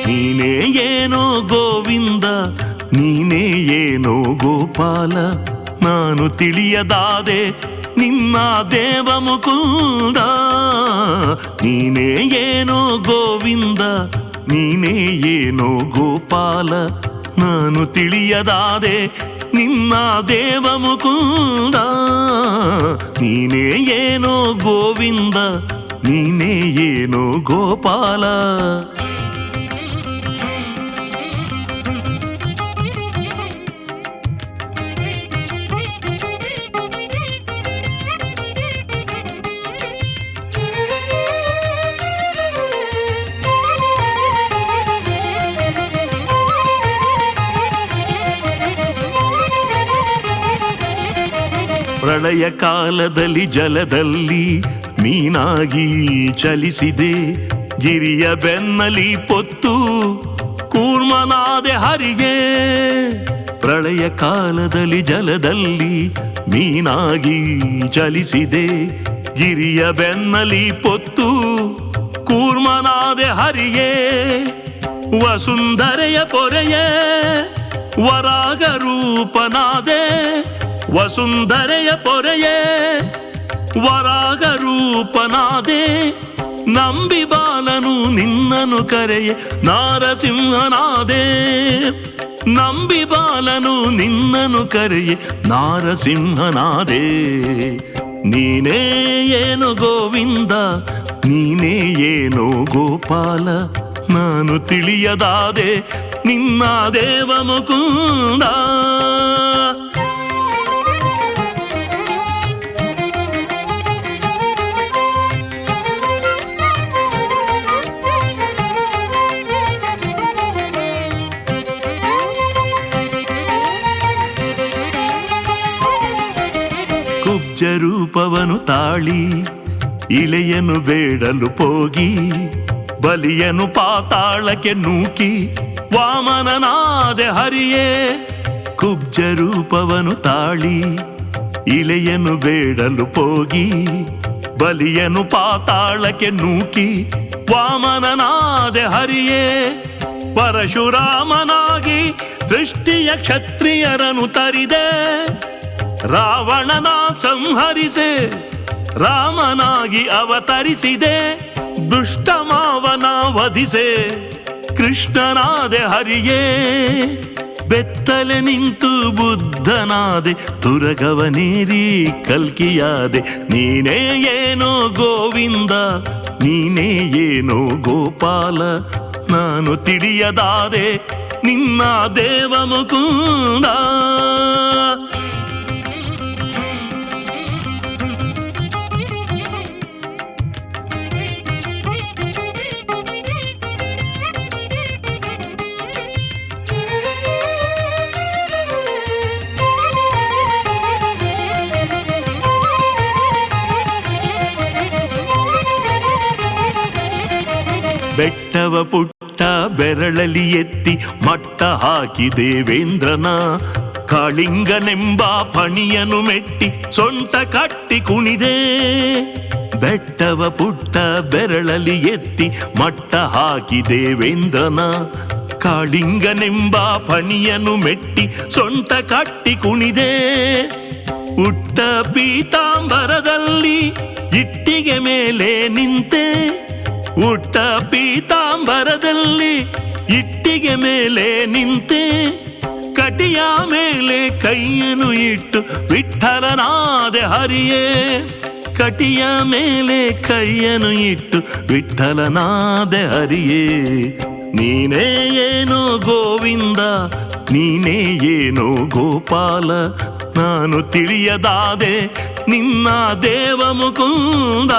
ನೀನೇ ಏನೋ ಗೋವಿಂದ, ನೀನೇ ಏನೋ ಗೋಪಾಲ, ನಾನು ತಿಳಿಯದಾದೆ ನಿನ್ನ ದೇವ ಮುಕುಂದ. ನೀನೇ ಏನೋ ಗೋವಿಂದ, ನೀನೇ ಏನೋ ಗೋಪಾಲ, ನಾನು ತಿಳಿಯದಾದೆ ನಿನ್ನ ದೇವ ಮುಕುಂದ. ನೀನೇ ಏನೋ ಗೋವಿಂದ, ನೀನೇ ಏನೋ ಗೋಪಾಲ. ಪ್ರಳಯ ಕಾಲದಲ್ಲಿ ಜಲದಲ್ಲಿ ಮೀನಾಗಿ ಚಲಿಸಿದೆ, ಗಿರಿಯ ಬೆನ್ನಲಿ ಪೊತ್ತು ಕೂರ್ಮನಾದೆ ಹರಿಗೆ. ಪ್ರಳಯ ಕಾಲದಲ್ಲಿ ಜಲದಲ್ಲಿ ಮೀನಾಗಿ ಚಲಿಸಿದೆ, ಗಿರಿಯ ಬೆನ್ನಲಿ ಪೊತ್ತು ಕೂರ್ಮನಾದೆ ಹರಿಗೆ. ವಸುಂಧರೆಯ ಪೊರೆಯೇ ವರಾಗ ರೂಪನಾದೆ, ವಸುಂಧರೆಯ ಪೊರೆಯೇ ವರಾಗ ರೂಪನಾದೆ. ನಂಬಿ ಬಾಲನು ನಿನ್ನನು ಕರೆಯೆ ನಾರಸಿಂಹನಾದೆ, ನಂಬಿ ಬಾಲನು ನಿನ್ನನು ಕರೆಯೆ ನಾರಸಿಂಹನಾದೆ. ನೀನೇ ಏನು ಗೋವಿಂದ, ನೀನೇ ಏನೋ ಗೋಪಾಲ, ನಾನು ತಿಳಿಯದಾದೆ ನಿನ್ನ ದೇವ ಮುಕುಂದ. ಕುಬ್ಜ ರೂಪವನು ತಾಳಿ ಇಳೆಯನು ಬೇಡಲು ಹೋಗಿ, ಬಲಿಯನು ಪಾತಾಳಕ್ಕೆ ನೂಕಿ ವಾಮನನಾದೆ ಹರಿಯೇ. ಕುಬ್ಜ ರೂಪವನು ತಾಳಿ ಇಳೆಯನು ಬೇಡಲು ಹೋಗಿ, ಬಲಿಯನು ಪಾತಾಳಕ್ಕೆ ನೂಕಿ ವಾಮನನಾದೆ ಹರಿಯೇ. ಪರಶುರಾಮನಾಗಿ ಸೃಷ್ಟಿಯ ಕ್ಷತ್ರಿಯರನು ತರಿದೆ, ರಾವಣನ ಸಂಹರಿಸೆ ರಾಮನಾಗಿ ಅವತರಿಸಿದೆ. ದುಷ್ಟ ಮಾವನ ವಧಿಸೆ ಕೃಷ್ಣನಾದೆ ಹರಿಯೇ. ಬೆತ್ತಲೆ ನಿಂತು ಬುದ್ಧನಾದೆ, ತುರಗವನೇರಿ ಕಲ್ಕಿಯಾದೆ. ನೀನೇ ಏನೋ ಗೋವಿಂದ, ನೀನೇ ಏನೋ ಗೋಪಾಲ, ನಾನು ತಿಳಿಯದಾದೆ ನಿನ್ನ ದೇವ ಮುಕುಂದ. ಬೆಟ್ಟವ ಪುಟ್ಟ ಬೆರಳಲಿ ಎತ್ತಿ ಮಟ್ಟ ಹಾಕಿ ದೇವೇಂದ್ರನ, ಕಾಳಿಂಗನೆಂಬ ಫಣಿಯನು ಮೆಟ್ಟಿ ಸೊಂಟ ಕಟ್ಟಿ ಕುಣಿದೆ. ಬೆಟ್ಟವ ಪುಟ್ಟ ಬೆರಳಲಿ ಎತ್ತಿ ಮಟ್ಟ ಹಾಕಿ ದೇವೇಂದ್ರನ, ಕಾಳಿಂಗನೆಂಬ ಫಣಿಯನು ಮೆಟ್ಟಿ ಸೊಂಟ ಕಟ್ಟಿ ಕುಣಿದೆ. ಉಟ್ಟ ಪೀತಾಂಬರದಲ್ಲಿ ಇಟ್ಟಿಗೆ ಮೇಲೆ ನಿಂತೆ, ಉಟ್ಟ ಪೀತಾಂಬರದಲ್ಲಿ ಇಟ್ಟಿಗೆ ಮೇಲೆ ನಿಂತೆ. ಕಟಿಯ ಮೇಲೆ ಕೈಯನ್ನು ಇಟ್ಟು ವಿಠಲನಾದೆ ಹರಿಯೇ. ಕಟಿಯ ಮೇಲೆ ಕೈಯನ್ನು ಇಟ್ಟು ವಿಠಲನಾದೆ ಹರಿಯೇ. ನೀನೇ ಏನೋ ಗೋವಿಂದ, ನೀನೇ ಏನೋ ಗೋಪಾಲ, ನಾನು ತಿಳಿಯದಾದೆ ನಿನ್ನ ದೇವ ಮುಕುಂದ.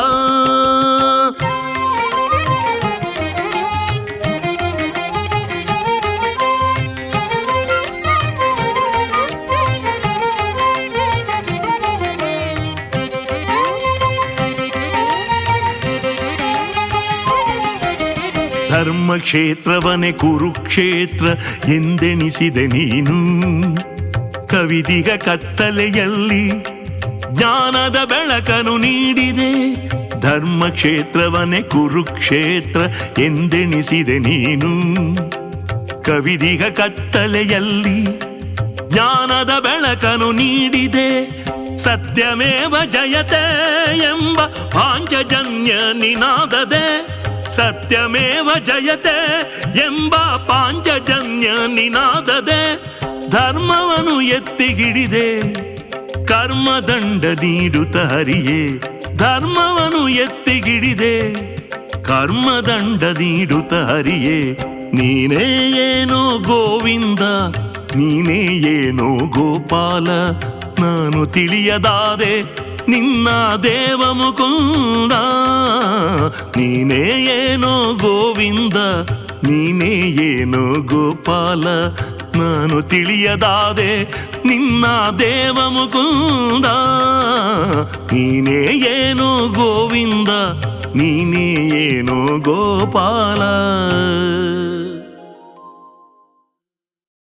ಧರ್ಮಕ್ಷೇತ್ರವನೇ ಕುರುಕ್ಷೇತ್ರ ಎಂದೆಣಿಸಿದೆ ನೀನು. ಕವಿದಿಗ ಕತ್ತಲೆಯಲ್ಲಿ ಜ್ಞಾನದ ಬೆಳಕನ್ನು ನೀಡಿದೆ, ಧರ್ಮಕ್ಷೇತ್ರವನೇ ಕುರುಕ್ಷೇತ್ರ ಎಂದೆಣಿಸಿದೆ ನೀನು. ಕವಿದಿಗ ಕತ್ತಲೆಯಲ್ಲಿ ಜ್ಞಾನದ ಬೆಳಕನ್ನು ನೀಡಿದೆ. ಸತ್ಯಮೇವ ಜಯತೆ ಎಂಬ ಪಾಂಚಜನ್ಯ ನಿನಾದದೆ. ಸತ್ಯಮೇವ ಜಯತೆ ಎಂಬ ಪಾಂಚಜನ್ಯ ನಿನಾದದೆ. ಧರ್ಮವನ್ನು ಎತ್ತಿಗಿಡಿದೆ ಕರ್ಮದಂಡ ನೀಡುತ್ತ ಹರಿಯೇ. ಧರ್ಮವನ್ನು ಎತ್ತಿಗಿಡಿದೆ ಕರ್ಮದಂಡ ನೀಡುತ್ತ ಹರಿಯೇ. ನೀನೇ ಏನೋ ಗೋವಿಂದ, ನೀನೇ ಏನೋ ಗೋಪಾಲ, ನಾನು ತಿಳಿಯದಾದೆ ನಿನ್ನ ದೇವ ಮುಕುಂದ. ನೀನೇ ಏನೋ ಗೋವಿಂದ, ನೀನೇ ಏನೋ ಗೋಪಾಲ, ನಾನು ತಿಳಿಯದಾದೆ ನಿನ್ನ ದೇವ ಮುಕುಂದ. ನೀನೇ ಏನೋ ಗೋವಿಂದ, ನೀನೇ ಏನೋ ಗೋಪಾಲ.